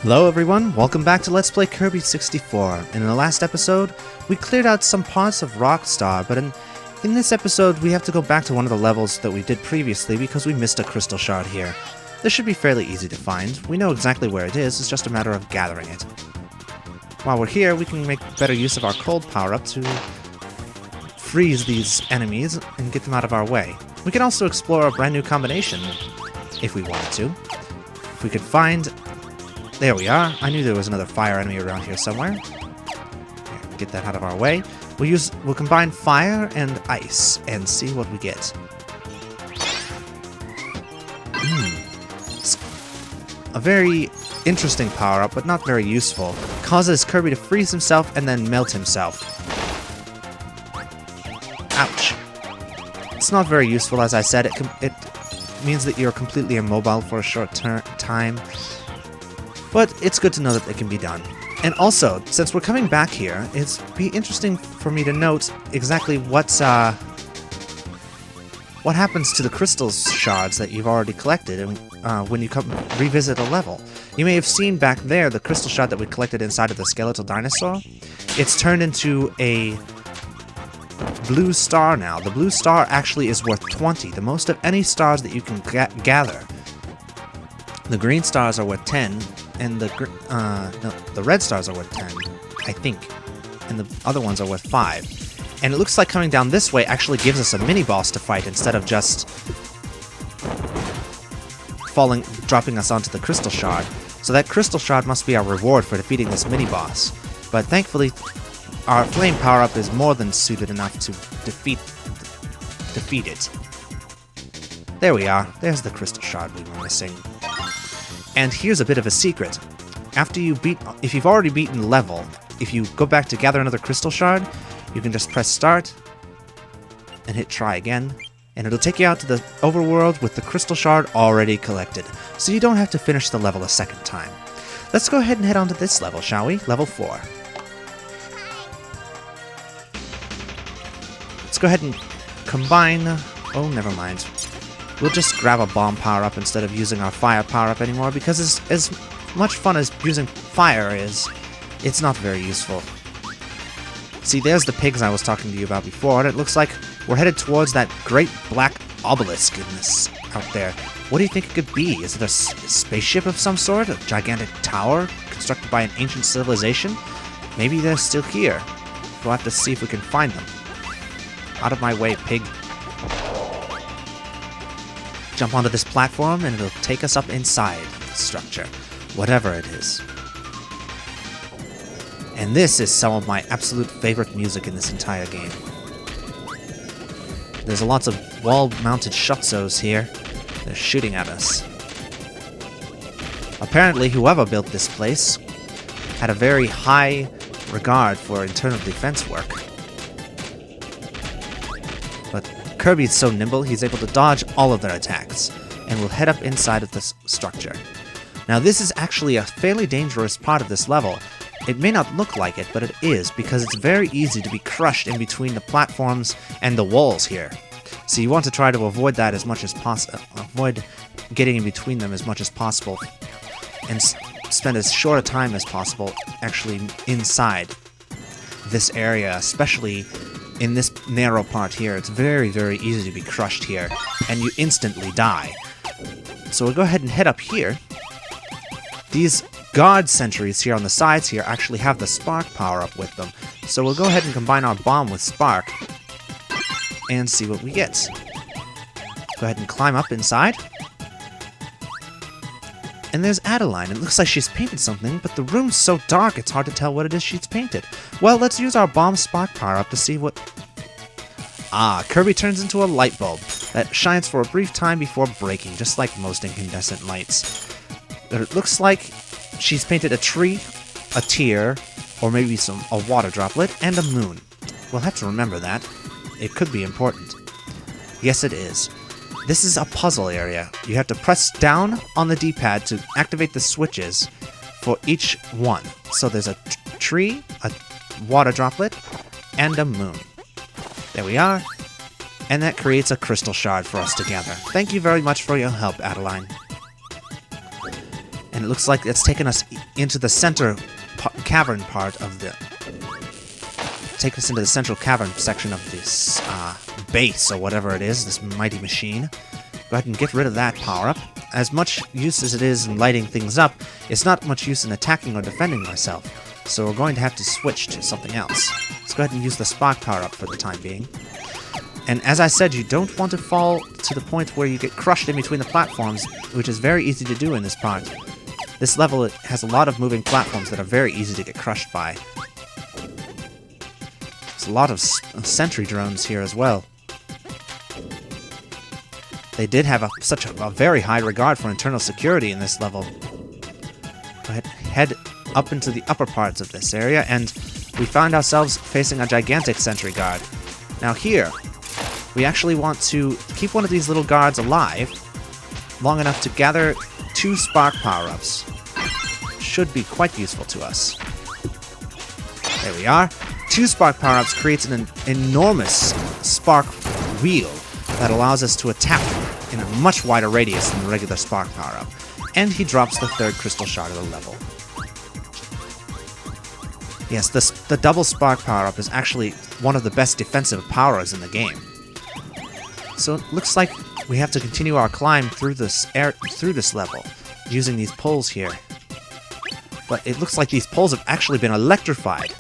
Hello everyone, welcome back to Let's Play Kirby 64. In the last episode, we cleared out some parts of Rockstar, but in this episode we have to go back to one of the levels that we did previously because we missed a crystal shard here. This should be fairly easy to find. We know exactly where it is, it's just a matter of gathering it. While we're here, we can make better use of our cold power-up to freeze these enemies and get them out of our way. We can also explore a brand new combination, if we wanted to. If we could find... There we are. I knew there was another fire enemy around here somewhere. Here, get that out of our way. We'll combine fire and ice and see what we get. It's a very interesting power-up, but not very useful. Causes Kirby to freeze himself and then melt himself. Ouch. It's not very useful, as I said. It means that you're completely immobile for a short time. But it's good to know that it can be done. And also, since we're coming back here, it'd be interesting for me to note exactly what happens to the crystal shards that you've already collected when you come revisit a level. You may have seen back there the crystal shard that we collected inside of the skeletal dinosaur. It's turned into a blue star now. The blue star actually is worth 20, the most of any stars that you can gather. The green stars are worth 10, and the red stars are worth 10, I think. And the other ones are worth 5. And it looks like coming down this way actually gives us a mini-boss to fight instead of just dropping us onto the crystal shard. So that crystal shard must be our reward for defeating this mini-boss. But thankfully, our flame power-up is more than suited enough to defeat it. There we are. There's the crystal shard we were missing. And here's a bit of a secret. If you've already beaten the level, if you go back to gather another crystal shard, you can just press start and hit try again, and it'll take you out to the overworld with the crystal shard already collected, so you don't have to finish the level a second time. Let's go ahead and head on to this level, shall we? Level 4. Let's go ahead and combine... Oh, never mind. We'll just grab a bomb power-up instead of using our fire power-up anymore, because as much fun as using fire is, it's not very useful. See, there's the pigs I was talking to you about before, and it looks like we're headed towards that great black obelisk out there. What do you think it could be? Is it a spaceship of some sort? A gigantic tower constructed by an ancient civilization? Maybe they're still here. We'll have to see if we can find them. Out of my way, pig. Jump onto this platform and it'll take us up inside the structure, whatever it is. And this is some of my absolute favorite music in this entire game. There's lots of wall-mounted shutzos here. They're shooting at us. Apparently, whoever built this place had a very high regard for internal defense work. But Kirby's so nimble, he's able to dodge all of their attacks, and will head up inside of this structure. Now this is actually a fairly dangerous part of this level. It may not look like it, but it is, because it's very easy to be crushed in between the platforms and the walls here. So you want to try to avoid that as much as possible, avoid getting in between them as much as possible, and spend as short a time as possible actually inside this area, especially in this narrow part here. It's very, very easy to be crushed here, and you instantly die. So we'll go ahead and head up here. These guard sentries here on the sides here actually have the spark power-up with them. So we'll go ahead and combine our bomb with spark and see what we get. Go ahead and climb up inside. And there's Adeline. It looks like she's painted something, but the room's so dark it's hard to tell what it is she's painted. Well, let's use our bomb spark power-up to see what... Ah, Kirby turns into a light bulb that shines for a brief time before breaking, just like most incandescent lights. It looks like she's painted a tree, a tear, or maybe a water droplet, and a moon. We'll have to remember that. It could be important. Yes, it is. This is a puzzle area. You have to press down on the D-pad to activate the switches for each one. So there's a tree, a water droplet, and a moon. There we are. And that creates a crystal shard for us to gather. Thank you very much for your help, Adeline. And it looks like it's taken us into the center cavern part of the... Take us into the central cavern section of this base, or whatever it is, this mighty machine. Go ahead and get rid of that power-up. As much use as it is in lighting things up, it's not much use in attacking or defending myself, so we're going to have to switch to something else. Let's go ahead and use the spark power-up for the time being. And as I said, you don't want to fall to the point where you get crushed in between the platforms, which is very easy to do in this part. This level has a lot of moving platforms that are very easy to get crushed by. There's a lot of sentry drones here as well. They did have such a very high regard for internal security in this level. Go ahead, head up into the upper parts of this area, and we find ourselves facing a gigantic sentry guard. Now here, we actually want to keep one of these little guards alive long enough to gather 2 spark power-ups. Should be quite useful to us. There we are. 2 spark power-ups creates an enormous spark wheel that allows us to attack in a much wider radius than the regular spark power-up. And he drops the 3rd crystal shard of the level. Yes, the double spark power-up is actually one of the best defensive powers in the game. So it looks like we have to continue our climb through this level, using these poles here. But it looks like these poles have actually been electrified.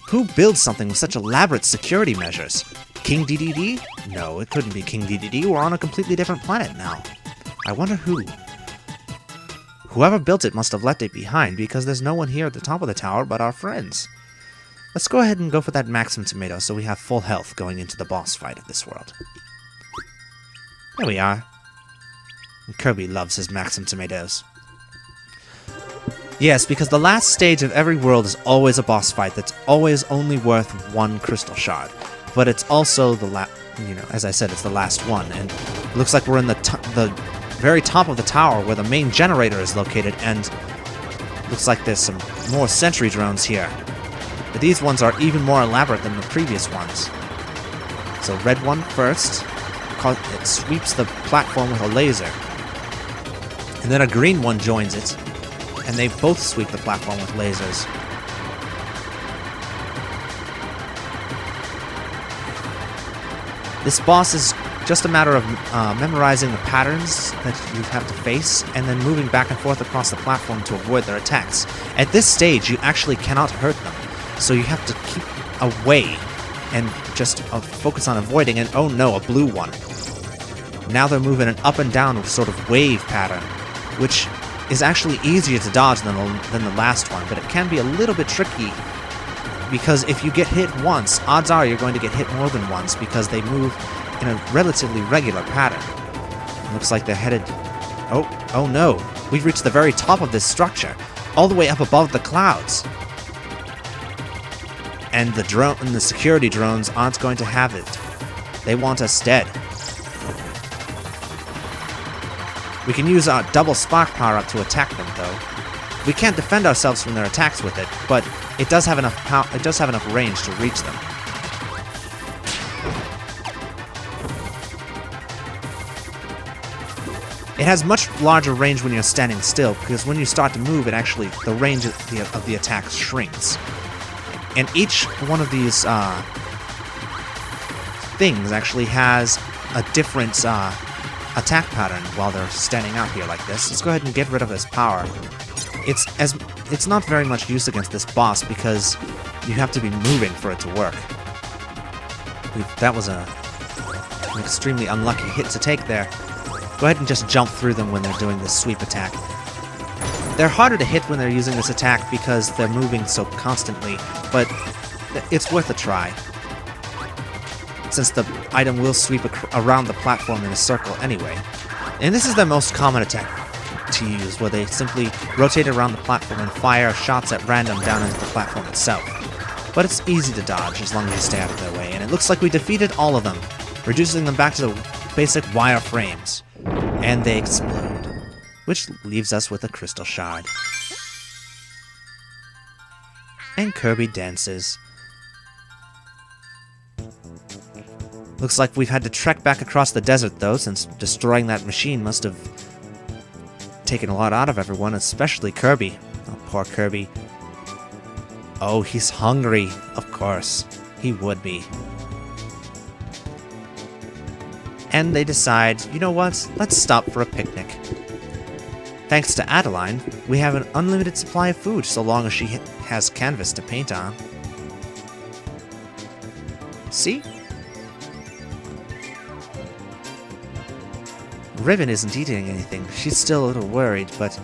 Who builds something with such elaborate security measures? King DDD? No, it couldn't be King DDD. We're on a completely different planet now. I wonder who. Whoever built it must have left it behind, because there's no one here at the top of the tower but our friends. Let's go ahead and go for that Maximum Tomato so we have full health going into the boss fight of this world. There we are. And Kirby loves his Maximum Tomatoes. Yes, because the last stage of every world is always a boss fight that's always only worth 1 crystal shard. But it's also the as I said, it's the last one, and it looks like we're in the very top of the tower where the main generator is located, and looks like there's some more sentry drones here. But these ones are even more elaborate than the previous ones. So red one first, it sweeps the platform with a laser. And then a green one joins it, and they both sweep the platform with lasers. This boss is just a matter of memorizing the patterns that you have to face, and then moving back and forth across the platform to avoid their attacks. At this stage, you actually cannot hurt them, so you have to keep away and just focus on avoiding, and oh no, a blue one. Now they're moving an up and down sort of wave pattern, which is actually easier to dodge than the last one, but it can be a little bit tricky, because if you get hit once, odds are you're going to get hit more than once, because they move in a relatively regular pattern. It looks like they're headed... Oh no! We've reached the very top of this structure, all the way up above the clouds. And the security drones aren't going to have it. They want us dead. We can use our double spark power-up to attack them, though. We can't defend ourselves from their attacks with it, but it does have enough range to reach them. It has much larger range when you're standing still, because when you start to move, the range of the attack shrinks. And each one of these things actually has a different attack pattern while they're standing out here like this. Let's go ahead and get rid of his power. It's not very much use against this boss because you have to be moving for it to work. That was an extremely unlucky hit to take there. Go ahead and just jump through them when they're doing this sweep attack. They're harder to hit when they're using this attack because they're moving so constantly, but it's worth a try, since the item will sweep around the platform in a circle anyway. And this is the most common attack to use, where they simply rotate around the platform and fire shots at random down into the platform itself. But it's easy to dodge as long as you stay out of their way, and it looks like we defeated all of them, reducing them back to the basic wire frames. And they explode, which leaves us with a crystal shard. And Kirby dances. Looks like we've had to trek back across the desert, though, since destroying that machine must have taken a lot out of everyone, especially Kirby. Oh, poor Kirby. Oh, he's hungry. Of course. He would be. And they decide, you know what? Let's stop for a picnic. Thanks to Adeline, we have an unlimited supply of food so long as she has canvas to paint on. See? Riven isn't eating anything. She's still a little worried, but...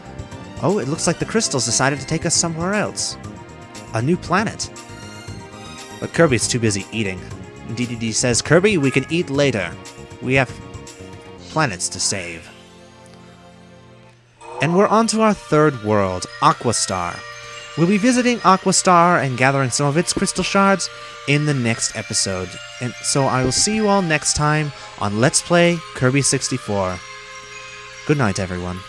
Oh, it looks like the crystals decided to take us somewhere else. A new planet. But Kirby's too busy eating. DDD says, Kirby, we can eat later. We have planets to save. And we're on to our third world, Aquastar. We'll be visiting Aquastar and gathering some of its crystal shards in the next episode. And so I will see you all next time on Let's Play Kirby 64. Good night, everyone.